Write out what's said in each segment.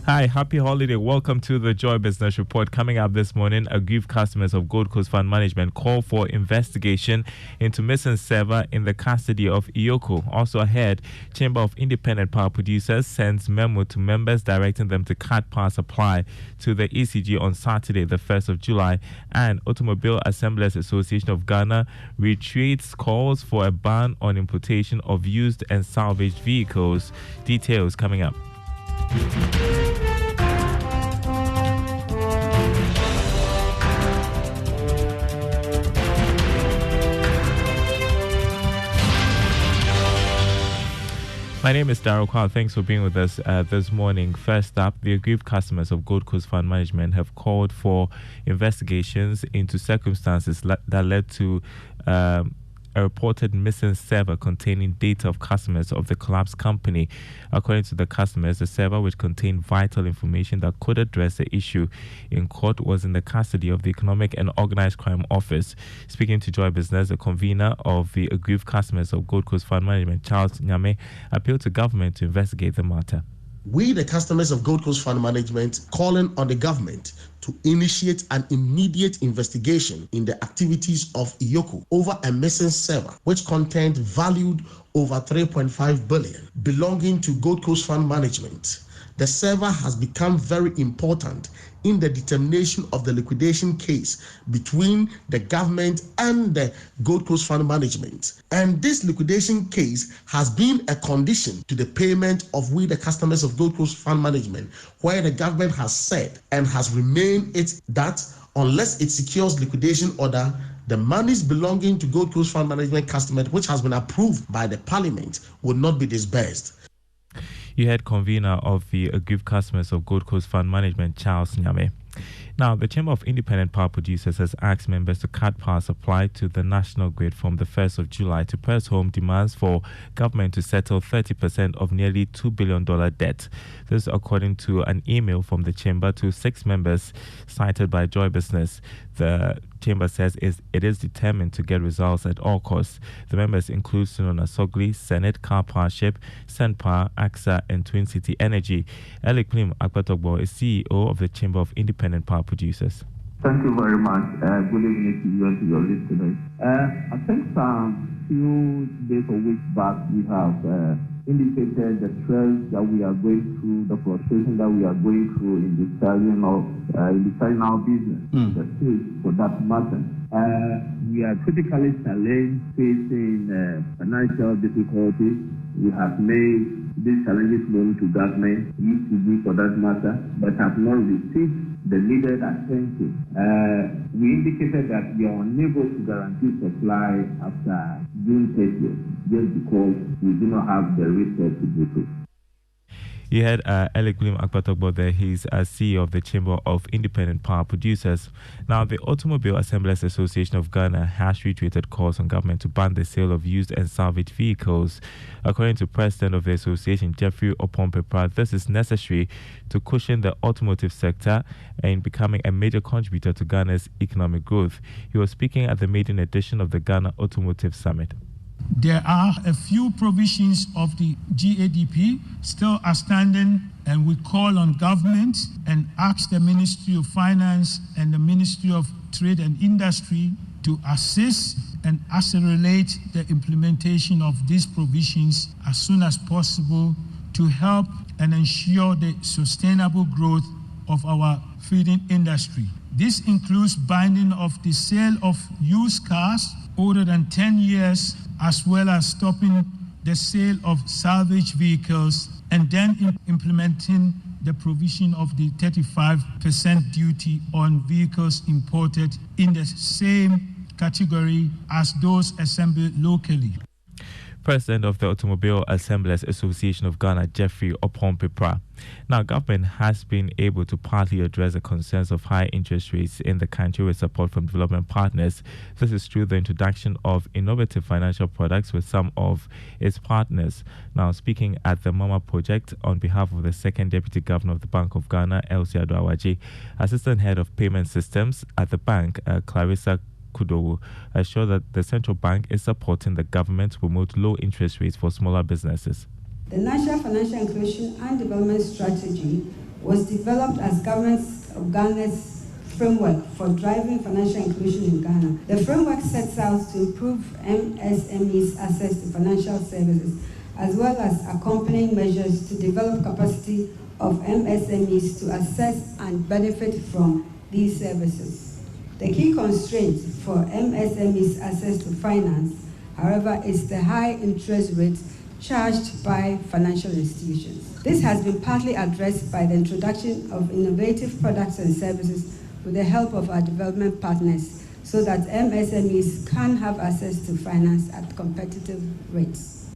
Hi, happy holiday. Welcome to the Joy Business Report. Coming up this morning, aggrieved customers of Gold Coast Fund Management call for investigation into missing server in the custody of Iyoko. Also ahead, Chamber of Independent Power Producers sends memo to members directing them to cut power supply to the ECG on Saturday, the 1st of July. And Automobile Assemblers Association of Ghana retreats calls for a ban on importation of used and salvaged vehicles. Details coming up. My name is Daryl Kwao. Thanks for being with us this morning. First up, the aggrieved customers of Gold Coast Fund Management have called for investigations into circumstances that led to a reported missing server containing data of customers of the collapsed company. According to the customers, the server, which contained vital information that could address the issue in court, was in the custody of the Economic and Organized Crime Office. Speaking to Joy Business, the convener of the aggrieved customers of Gold Coast Fund Management, Charles Nyame, appealed to government to investigate the matter. We, the customers of Gold Coast Fund Management, calling on the government to initiate an immediate investigation in the activities of Iyoko over a missing server which contained valued over 3.5 billion belonging to Gold Coast Fund Management. The server has become very important in the determination of the liquidation case between the government and the Gold Coast Fund Management. And this liquidation case has been a condition to the payment of we, the customers of Gold Coast Fund Management, where the government has said and has remained it that unless it secures liquidation order, the monies belonging to Gold Coast Fund Management customers, which has been approved by the Parliament, will not be disbursed. You heard convener of the aggrieved customers of Gold Coast Fund Management, Charles Nyame. Now, the Chamber of Independent Power Producers has asked members to cut power supply to the national grid from the 1st of July to press home demands for government to settle 30% of nearly $2 billion debt. This according to an email from the Chamber to 6 members cited by Joy Business. The Chamber says it is determined to get results at all costs. The members include Sunona Sogli, Senate, Car Powership, Senpower, AXA, and Twin City Energy. Eli Klim Akpatogbo is CEO of the Chamber of Independent Power Producers. Thank you very much. Good evening to you and to your listeners. I think some few days or weeks back we have indicated the stress that we are going through, the frustration that we are going through in the selling our business, the sales for that matter. We are critically challenged, facing financial difficulties. We have made these challenges known to government, ECG for that matter, but have not received the needed attention. We indicated that we are unable to guarantee supply after June 30th, just because we do not have the resources to do so. You had Alec William Akpatogbo there. He's CEO of the Chamber of Independent Power Producers. Now, the Automobile Assemblers Association of Ghana has retreated calls on government to ban the sale of used and salvaged vehicles. According to President of the association, Jeffrey Opompepra, this is necessary to cushion the automotive sector and becoming a major contributor to Ghana's economic growth. He was speaking at the maiden edition of the Ghana Automotive Summit. There are a few provisions of the GADP still outstanding, and we call on government and ask the Ministry of Finance and the Ministry of Trade and Industry to assist and accelerate the implementation of these provisions as soon as possible to help and ensure the sustainable growth of our feeding industry. This includes binding of the sale of used cars older than 10 years, as well as stopping the sale of salvage vehicles, and then implementing the provision of the 35% duty on vehicles imported in the same category as those assembled locally. President of the Automobile Assemblers Association of Ghana, Jeffrey Opompepra. Now, government has been able to partly address the concerns of high interest rates in the country with support from development partners. This is through the introduction of innovative financial products with some of its partners. Now, speaking at the MAMA project on behalf of the Second Deputy Governor of the Bank of Ghana, Elsie Adoawaji, Assistant Head of Payment Systems at the bank, Clarissa Kudowu, assured that the central bank is supporting the government to promote low interest rates for smaller businesses. The National Financial Inclusion and Development Strategy was developed as government of Ghana's framework for driving financial inclusion in Ghana. The framework sets out to improve MSMEs' access to financial services, as well as accompanying measures to develop capacity of MSMEs to access and benefit from these services. The key constraint for MSMEs' access to finance, however, is the high interest rate charged by financial institutions. This has been partly addressed by the introduction of innovative products and services with the help of our development partners, so that MSMEs can have access to finance at competitive rates.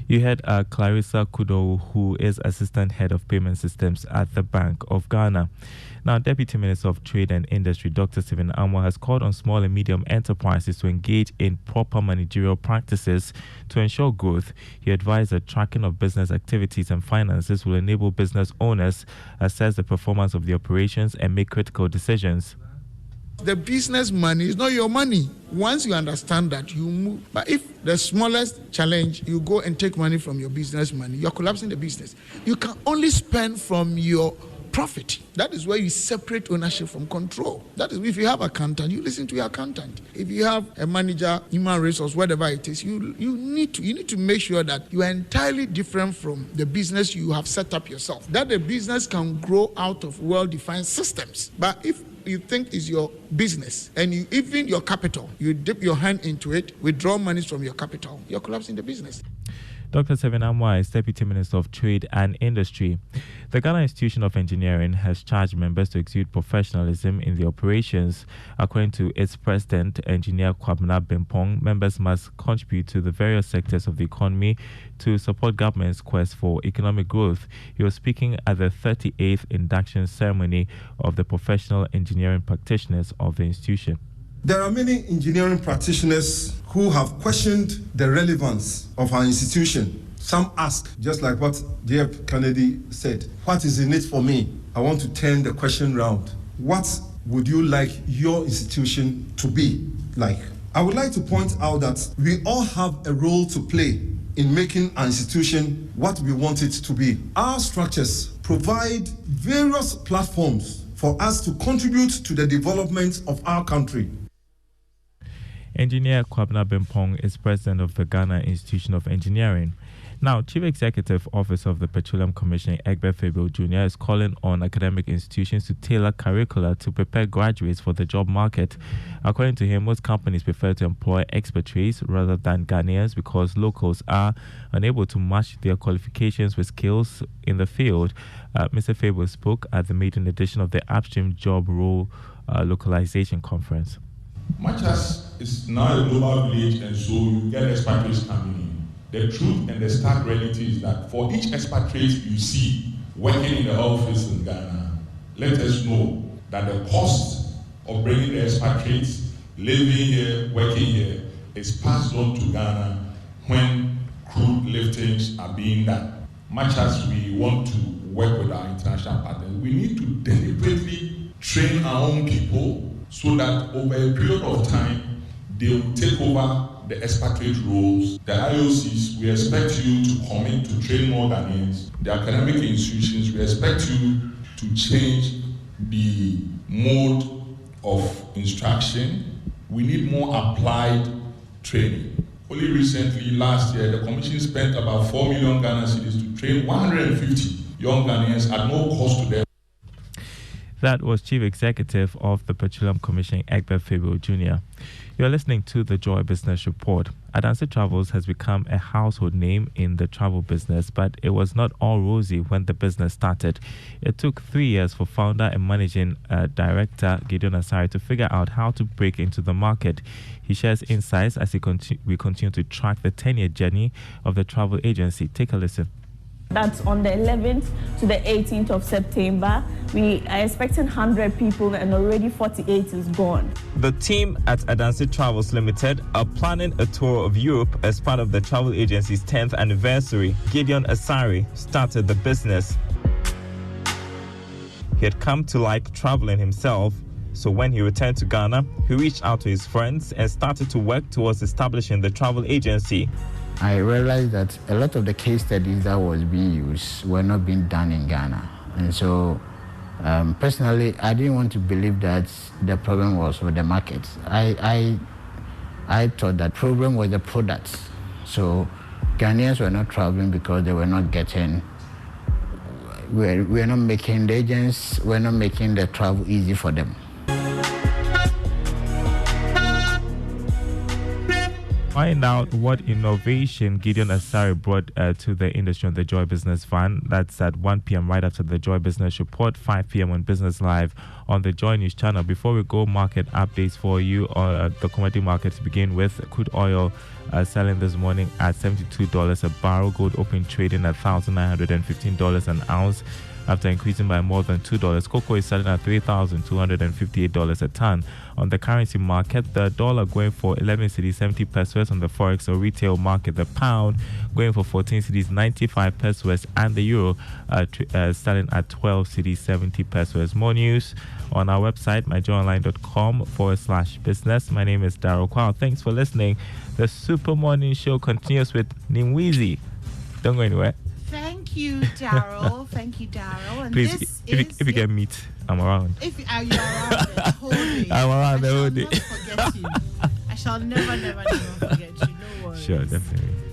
You had Clarissa Kudo, who is Assistant Head of Payment Systems at the Bank of Ghana. Now, Deputy Minister of Trade and Industry, Dr. Stephen Amoah, has called on small and medium enterprises to engage in proper managerial practices to ensure growth. He advised that tracking of business activities and finances will enable business owners assess the performance of the operations and make critical decisions. The business money is not your money. Once you understand that, you move. But if the smallest challenge, you go and take money from your business money, you're collapsing the business. You can only spend from your profit. That is where you separate ownership from control. That is, if you have an accountant, you listen to your accountant. If you have a manager, human resource, whatever it is, you need to make sure that you are entirely different from the business you have set up yourself. That the business can grow out of well-defined systems. But if you think is your business and even your capital, you dip your hand into it, withdraw money from your capital, you're collapsing the business. Dr. Stephen Amoah is Deputy Minister of Trade and Industry. The Ghana Institution of Engineering has charged members to exude professionalism in the operations. According to its president, Engineer Kwabena Bimpong, members must contribute to the various sectors of the economy to support government's quest for economic growth. He was speaking at the 38th induction ceremony of the professional engineering practitioners of the institution. There are many engineering practitioners who have questioned the relevance of our institution. Some ask, just like what J.F. Kennedy said, what is in it for me? I want to turn the question round. What would you like your institution to be like? I would like to point out that we all have a role to play in making our institution what we want it to be. Our structures provide various platforms for us to contribute to the development of our country. Engineer Kwabena Bimpong is president of the Ghana Institution of Engineering. Now, Chief Executive Officer of the Petroleum Commission, Egbert Fable Jr., is calling on academic institutions to tailor curricula to prepare graduates for the job market. According to him, most companies prefer to employ expatriates rather than Ghanaians because locals are unable to match their qualifications with skills in the field. Mr. Fable spoke at the maiden edition of the Upstream Job Role Localization Conference. Much as it's now a global village and so you get expatriates coming in, the truth and the stark reality is that for each expatriate you see working in the office in Ghana, let us know that the cost of bringing the expatriates, living here, working here, is passed on to Ghana when crude liftings are being done. Much as we want to work with our international partners, we need to deliberately train our own people so that over a period of time, they will take over the expatriate roles. The IOCs, we expect you to commit to train more Ghanaians. The academic institutions, we expect you to change the mode of instruction. We need more applied training. Only recently, last year, the Commission spent about 4 million Ghana cedis to train 150 young Ghanaians at no cost to them. That was Chief Executive of the Petroleum Commission, Egbert Fable Jr. You're listening to the Joy Business Report. Adanse Travels has become a household name in the travel business, but it was not all rosy when the business started. It took 3 years for founder and managing director Gideon Asari to figure out how to break into the market. He shares insights as we continue to track the 10-year journey of the travel agency. Take a listen. That's on the 11th to the 18th of September. We are expecting 100 people and already 48 is gone. The team at Adanse Travels Limited are planning a tour of Europe as part of the travel agency's 10th anniversary. Gideon Asari started the business. He had come to like traveling himself, so when he returned to Ghana, he reached out to his friends and started to work towards establishing the travel agency. I realized that a lot of the case studies that was being used were not being done in Ghana. And so, personally, I didn't want to believe that the problem was with the market. I thought that problem was the products. So Ghanaians were not traveling because they were not getting. We're not making the agents. We're not making the travel easy for them. Find out what innovation Gideon Asari brought to the industry on the Joy Business Fund. That's at 1 p.m. right after the Joy Business Report, 5 p.m. on Business Live on the Joy News channel. Before we go, market updates for you on the commodity market to begin with. Crude oil selling this morning at $72 a barrel. Gold open trading at $1,915 an ounce, after increasing by more than $2. Cocoa is selling at $3,258 a ton. On the currency market, the dollar going for 11 cedis 70 pesos on the forex or retail market. The pound going for 14 cedis 95 pesos, and the euro selling at 12 cedis 70 pesos. More news on our website, myjoyonline.com/business. My name is Daryl Kwao. Thanks for listening. The Super Morning Show continues with Nimwizi. Don't go anywhere. Thank you, Daryl. Thank you, Daryl. And please, this if you get meat, I'm around. If you are around the whole day, I'm around the whole day. I shall never forget you. I shall never forget you. No worries. Sure, definitely.